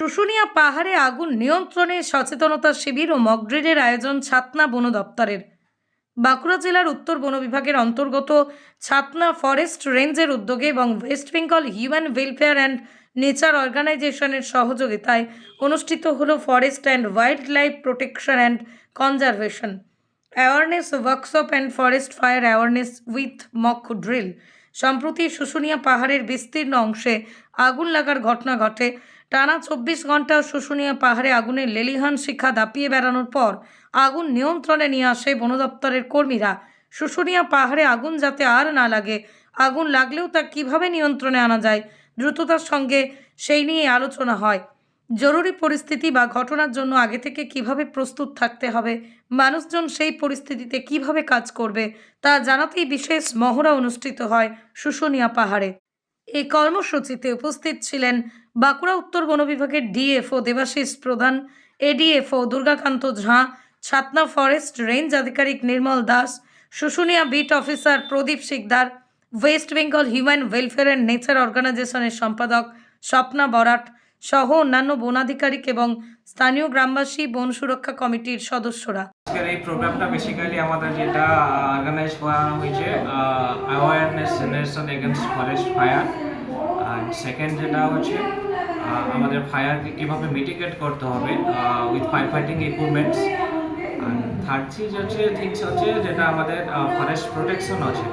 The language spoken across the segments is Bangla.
শুশুনিয়া পাহাড়ে আগুন নিয়ন্ত্রণে সচেতনতা শিবির ও মকড্রিলের আয়োজন ছাতনা বন দপ্তরের। বাঁকুড়া জেলার উত্তর বন বিভাগের অন্তর্গত ছাতনা ফরেস্ট রেঞ্জের উদ্যোগে এবং West Bengal human welfare and nature অর্গানাইজেশনের সহযোগিতায় অনুষ্ঠিত হলো forest and wild life protection and conservation awareness workshop and forest fire awareness with mock drill. সম্প্রতি শুশুনিয়া পাহাড়ের বিস্তীর্ণ অংশে আগুন লাগার ঘটনা ঘটে। টানা 24 ঘন্টা শুশুনিয়া পাহাড়ে আগুনের লেলিহান শিখা দাপিয়ে বেড়ানোর পর আগুন নিয়ন্ত্রণে নিয়ে আসে বন দপ্তরের কর্মীরা। শুশুনিয়া পাহাড়ে আগুন যাতে আর না লাগে, আগুন লাগলেও তা কিভাবে নিয়ন্ত্রণে আনা যায় দ্রুততার সঙ্গে, সেই নিয়ে আলোচনা হয়। জরুরি পরিস্থিতি বা ঘটনার জন্য আগে থেকে কিভাবে প্রস্তুত থাকতে হবে, মানুষজন সেই পরিস্থিতিতে কিভাবে কাজ করবে তা জানাতেই বিশেষ মহড়া অনুষ্ঠিত হয় শুশুনিয়া পাহাড়ে। এই কর্মসূচিতে উপস্থিত ছিলেন বাঁকুড়া উত্তর বন বিভাগের DFO Debashis Pradhan, ADFO Durgakanta Jha, Chhatna forest range আধিকারিক Nirmal Das, Susunia beat officer Pradip Sikdar, west Bengal human welfare and nature অর্গানাইজেশনের সম্পাদক স্বপ্না বরাট সহ অন্যান্য বনাধিকারিক এবং স্থানীয় গ্রামবাসী, বন সুরক্ষা কমিটির সদস্যরা। আজকের এই প্রোগ্রামটা বেসিক্যালি আমাদের যেটা অর্গানাইজ করা হয়েছে awareness generation against forest fire, আর সেকেন্ড যেটা হচ্ছে আমাদের ফায়ারকে কীভাবে মিটিগেট করতে হবে উইথ ফায়ার ফাইটিং ইকুইপমেন্টস। আর থার্ড থিংস হচ্ছে যেটা আমাদের ফরেস্ট প্রোটেকশন আছে,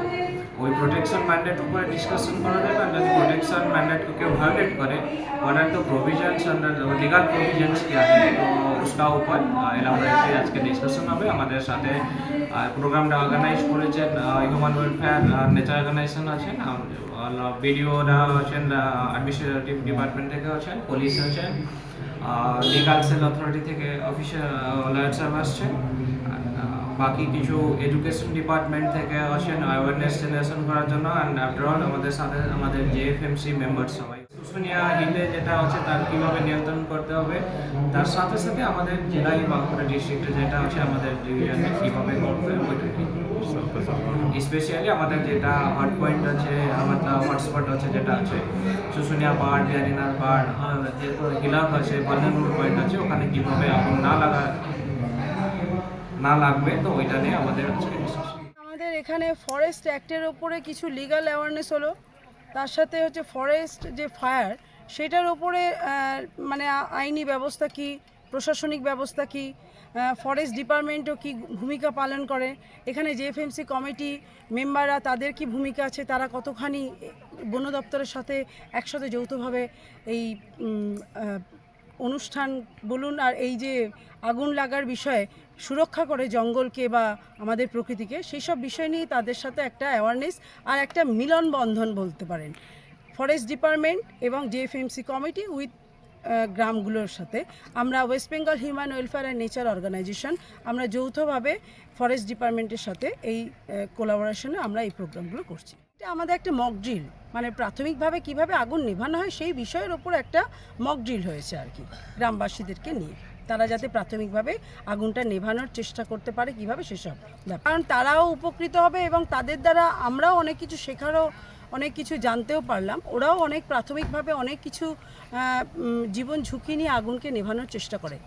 ওই প্রোটেকশন ম্যান্ডেট উপরে ডিসকাশন করা যাবে। আর যদি प्रोटेक्शन मैंडेट को केव वायोलेट करे, what are the provisions under legal provisions क्या है, तो उसका ऊपर एलाबोरेटली आज के डिस्कशन হবে। আমাদের সাথে প্রোগ্রামটা অর্গানাইজ করেছেন হিউম্যান ওয়েলফেয়ার নেচার অর্গানাইজেশন আছেন, বিডিওরা আছেন, অ্যাডমিনিস্ট্রেটিভ ডিপার্টমেন্ট থেকে আছেন, পুলিশ আছেন, লিগাল সেল অথরিটি থেকে অফিসার লয়ার সাহেব আসছেন, বাকি কিছু এডুকেশন ডিপার্টমেন্ট থেকে আসেন অ্যাওয়ারনেস জেনারেশন করার জন্য। অ্যান্ড আফটার অল আমাদের সাথে আমাদের জেএফএমসি মেম্বার সবাই শুশুনিয়া হিলে যেটা হচ্ছে তার কীভাবে নিয়ন্ত্রণ করতে হবে, তার সাথে সাথে আমাদের জেলায় বাঁকুড়া ডিস্ট্রিক্টে যেটা হচ্ছে আমাদের ডিভিশনে কীভাবে করতে হবে, স্পেশালি আমাদের যেটা হট পয়েন্ট আছে, আমাদের হটস্পট আছে যেটা আছে শুশুনিয়া পাহাড়, বিহারিনাথ পাহাড়, যে হিলাক আছে, বলনেবল পয়েন্ট আছে, ওখানে কীভাবে আগুন না লাগবে, তো ওইটা নিয়ে আমাদের আমাদের এখানে ফরেস্ট অ্যাক্টের ওপরে কিছু লিগ্যাল অ্যাওয়ারনেস হলো, তার সাথে হচ্ছে ফরেস্ট যে ফায়ার সেটার ওপরে মানে আইনি ব্যবস্থা কি, প্রশাসনিক ব্যবস্থা কি, ফরেস্ট ডিপার্টমেন্টও কি ভূমিকা পালন করে, এখানে জেএফএমসি কমিটি মেম্বাররা তাদের কি ভূমিকা আছে, তারা কতখানি বন দপ্তরের সাথে একসাথে যৌথভাবে এই অনুষ্ঠান বলুন আর এই যে আগুন লাগার বিষয়ে সুরক্ষা করে জঙ্গলকে বা আমাদের প্রকৃতিকে, সেই সব বিষয় নিয়ে তাদের সাথে একটা অ্যাওয়ারনেস আর একটা মিলন বন্ধন বলতে পারেন ফরেস্ট ডিপার্টমেন্ট এবং জেএফএমসি কমিটি উইথ গ্রামগুলোর সাথে। আমরা West Bengal human welfare and nature organization আমরা যৌথভাবে ফরেস্ট ডিপার্টমেন্টের সাথে এই কোলাবোরেশনে আমরা এই প্রোগ্রামগুলো করছি। এটা আমাদের একটা মক ড্রিল, মানে প্রাথমিকভাবে কিভাবে আগুন নেভানো হয় সেই বিষয়ের ওপর একটা মক ড্রিল হয়েছে আর কি, গ্রামবাসীদেরকে নিয়ে, তারা যাতে প্রাথমিকভাবে আগুনটা নেভানোর চেষ্টা করতে পারে কীভাবে সেসব, কারণ তারাও উপকৃত হবে এবং তাদের দ্বারা আমরাও অনেক কিছু শেখারও, অনেক কিছু জানতেও পারলাম। ওরাও অনেক প্রাথমিকভাবে অনেক কিছু জীবন ঝুঁকি নিয়ে আগুনকে নেভানোর চেষ্টা করে।